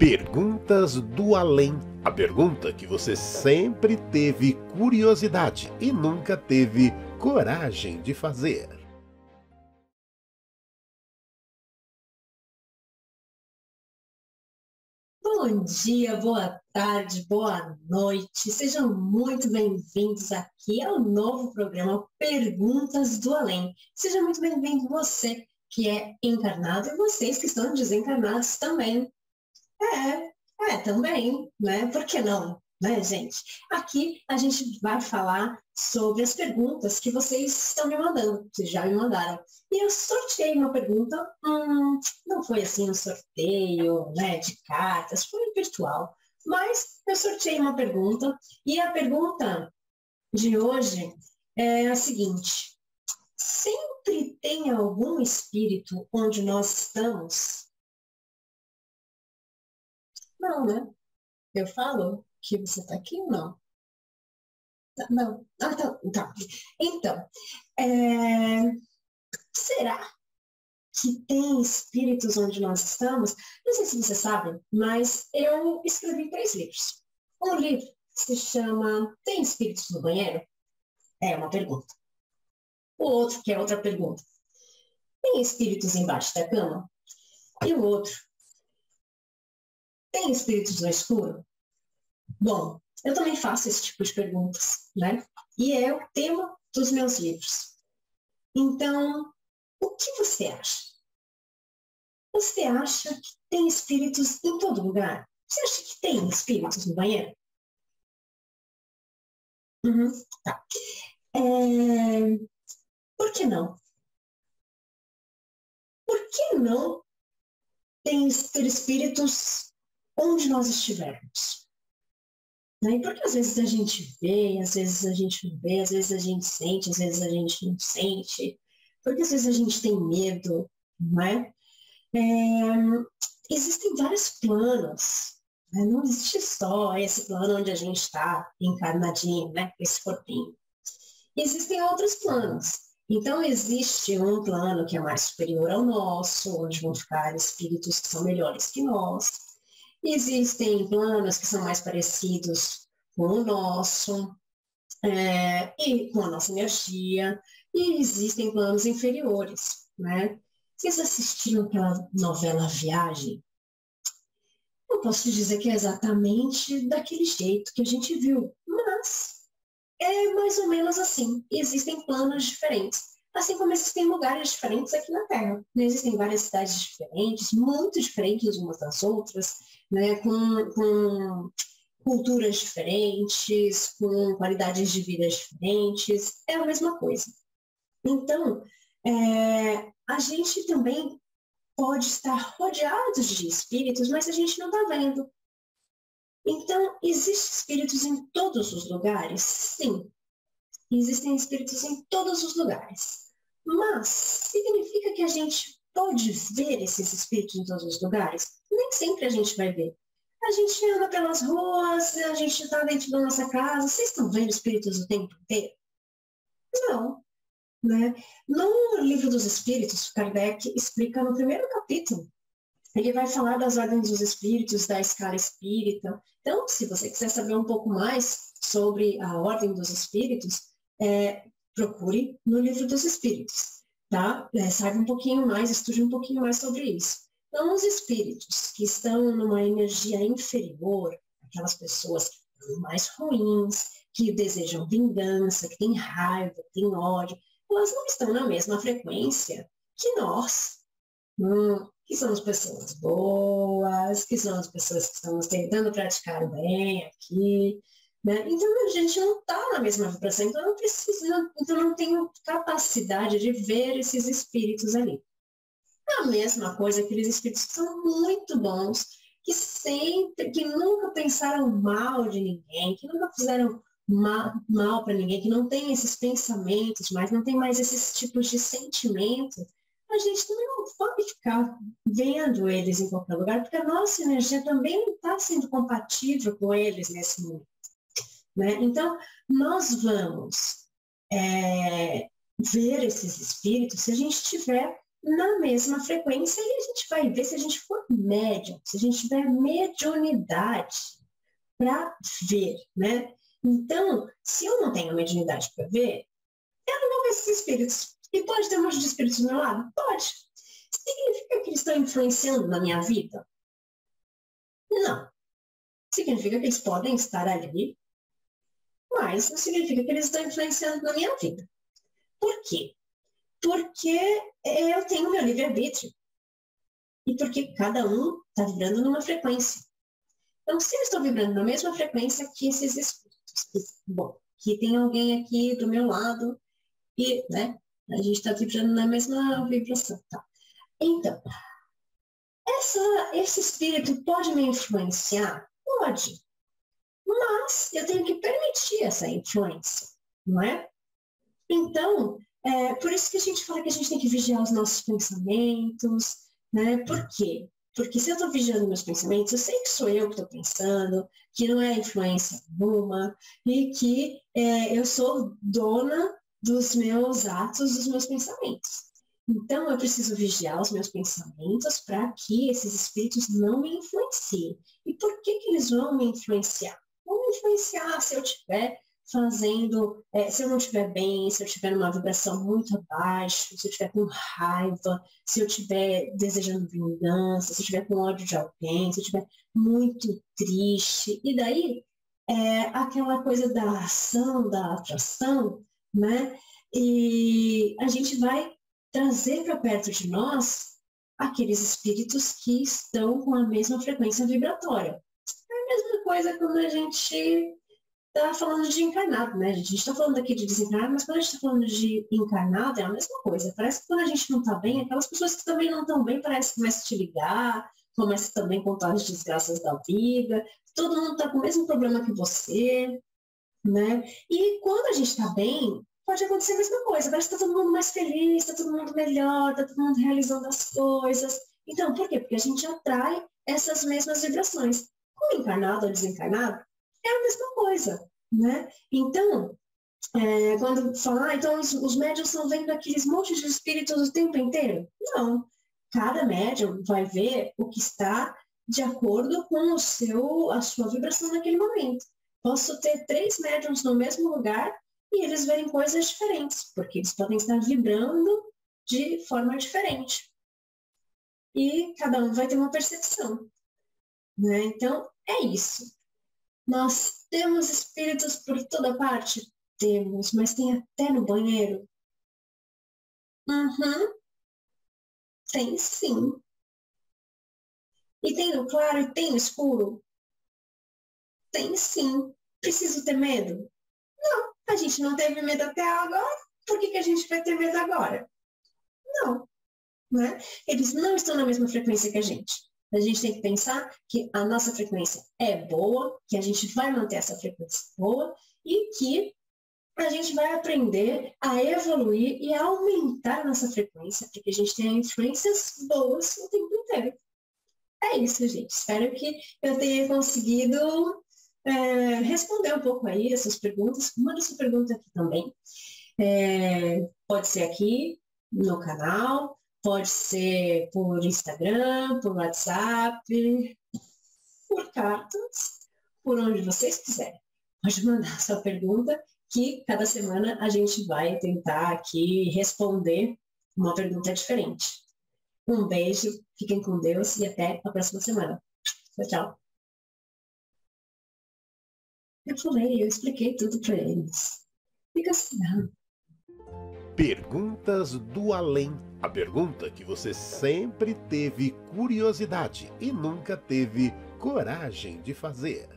Perguntas do Além. A pergunta que você sempre teve curiosidade e nunca teve coragem de fazer. Bom dia, boa tarde, boa noite. Sejam muito bem-vindos aqui ao novo programa Perguntas do Além. Seja muito bem-vindo você que é encarnado e vocês que estão desencarnados também. Também, né? Por que não, né, gente? Aqui a gente vai falar sobre as perguntas que vocês estão me mandando, vocês já me mandaram. E eu sorteei uma pergunta, não foi assim um sorteio, né, de cartas, foi virtual, mas eu sorteei uma pergunta e a pergunta de hoje é a seguinte: sempre tem algum espírito onde nós estamos? Não, né? Eu falo que você está aqui ou não? Não. Ah, tá. Então, será que tem espíritos onde nós estamos? Não sei se você sabe, mas eu escrevi 3 livros. Um livro se chama Tem Espíritos no Banheiro? É uma pergunta. O outro, que é outra pergunta. Tem espíritos embaixo da cama? E o outro, tem espíritos no escuro? Bom, eu também faço esse tipo de perguntas, né? E é o tema dos meus livros. Então, o que você acha? Você acha que tem espíritos em todo lugar? Você acha que tem espíritos no banheiro? Tá. Por que não? Por que não ter espíritos onde nós estivermos? Né? Porque às vezes a gente vê, às vezes a gente não vê, às vezes a gente sente, às vezes a gente não sente. Porque às vezes a gente tem medo, não é? Existem vários planos, né? Não existe só esse plano onde a gente está encarnadinho, né? Esse corpinho. Existem outros planos. Então, existe um plano que é mais superior ao nosso, onde vão ficar espíritos que são melhores que nós. Existem planos que são mais parecidos com o nosso, e com a nossa energia. E existem planos inferiores, né? Vocês assistiram aquela novela Viagem? Não posso te dizer que é exatamente daquele jeito que a gente viu, mas é mais ou menos assim. Existem planos diferentes, assim como existem lugares diferentes aqui na Terra. Existem várias cidades diferentes, muito diferentes umas das outras, né? Com culturas diferentes, com qualidades de vida diferentes. É a mesma coisa. Então, a gente também pode estar rodeados de espíritos, mas a gente não está vendo. Então, existem espíritos em todos os lugares? Sim, existem espíritos em todos os lugares. Mas significa que a gente pode ver esses espíritos em todos os lugares? Nem sempre a gente vai ver. A gente anda pelas ruas, a gente está dentro da nossa casa. Vocês estão vendo espíritos o tempo inteiro? Não. Né? No Livro dos Espíritos, Kardec explica no primeiro capítulo. Ele vai falar das ordens dos espíritos, da escala espírita. Então, se você quiser saber um pouco mais sobre a ordem dos espíritos, procure no Livro dos Espíritos, tá? Saiba um pouquinho mais, estude um pouquinho mais sobre isso. Então, os espíritos que estão numa energia inferior, aquelas pessoas mais ruins, que desejam vingança, que têm raiva, que têm ódio, elas não estão na mesma frequência que nós, que somos pessoas boas, que somos pessoas que estamos tentando praticar o bem aqui, né? Então a gente não está na mesma vibração, então não tenho capacidade de ver esses espíritos ali. É a mesma coisa, aqueles espíritos que são muito bons, que nunca pensaram mal de ninguém, que nunca fizeram mal para ninguém, que não tem esses pensamentos, mas não tem mais esses tipos de sentimento, a gente também não pode ficar vendo eles em qualquer lugar, porque a nossa energia também não está sendo compatível com eles nesse momento, né? Então, nós vamos ver esses espíritos se a gente estiver na mesma frequência e a gente vai ver se a gente for médium, se a gente tiver mediunidade para ver, né? Então, se eu não tenho mediunidade para ver, eu não vou ver esses espíritos. E pode ter um monte de espíritos do meu lado? Pode. Significa que eles estão influenciando na minha vida? Não. Significa que eles podem estar ali, mas não significa que eles estão influenciando na minha vida. Por quê? Porque eu tenho meu livre-arbítrio. E porque cada um está vibrando numa frequência. Então, se eu estou vibrando na mesma frequência que esses espíritos, bom, que tem alguém aqui do meu lado e, né, a gente está vibrando na mesma vibração. Tá? Então, esse espírito pode me influenciar? Pode. Mas eu tenho que permitir essa influência, não é? Então, por isso que a gente fala que a gente tem que vigiar os nossos pensamentos, né? Por quê? Porque se eu estou vigiando meus pensamentos, eu sei que sou eu que estou pensando, que não é influência nenhuma, e que eu sou dona dos meus atos, dos meus pensamentos. Então, eu preciso vigiar os meus pensamentos para que esses espíritos não me influenciem. E por que eles vão me influenciar? Vão me influenciar se eu estiver fazendo, se eu não estiver bem, se eu estiver numa vibração muito abaixo, se eu estiver com raiva, se eu estiver desejando vingança, se eu estiver com ódio de alguém, se eu estiver muito triste. E daí, aquela coisa da ação, da atração, né? E a gente vai trazer para perto de nós aqueles espíritos que estão com a mesma frequência vibratória. É a mesma coisa quando a gente está falando de encarnado, né? A gente está falando aqui de desencarnado, mas quando a gente está falando de encarnado é a mesma coisa. Parece que quando a gente não está bem, aquelas pessoas que também não estão bem, parece que começam a te ligar, começam também a contar as desgraças da vida, todo mundo está com o mesmo problema que você, né? E quando a gente está bem, pode acontecer a mesma coisa, parece que está todo mundo mais feliz, está todo mundo melhor, está todo mundo realizando as coisas. Então, por quê? Porque a gente atrai essas mesmas vibrações. Com encarnado ou desencarnado, é a mesma coisa, né? Então, quando falar, então os médiuns estão vendo aqueles montes de espíritos o tempo inteiro? Não. Cada médium vai ver o que está de acordo com a sua vibração naquele momento. Posso ter 3 médiums no mesmo lugar e eles verem coisas diferentes, porque eles podem estar vibrando de forma diferente. E cada um vai ter uma percepção, né? Então, é isso. Nós temos espíritos por toda parte? Temos, mas tem até no banheiro? Uhum, tem sim. E tem no claro e tem no escuro? Tem sim. Preciso ter medo? Não, a gente não teve medo até agora. Por que a gente vai ter medo agora? Não, né? Eles não estão na mesma frequência que a gente. A gente tem que pensar que a nossa frequência é boa, que a gente vai manter essa frequência boa e que a gente vai aprender a evoluir e a aumentar a nossa frequência, para que a gente tenha influências boas o tempo inteiro. É isso, gente. Espero que eu tenha conseguido responder um pouco aí essas perguntas. Manda sua pergunta aqui também. Pode ser aqui no canal, pode ser por Instagram, por WhatsApp, por cartas, por onde vocês quiserem. Pode mandar sua pergunta, que cada semana a gente vai tentar aqui responder uma pergunta diferente. Um beijo, fiquem com Deus e até a próxima semana. Tchau, tchau. Eu expliquei tudo para eles. Fica assim. Perguntas do Além. A pergunta que você sempre teve curiosidade e nunca teve coragem de fazer.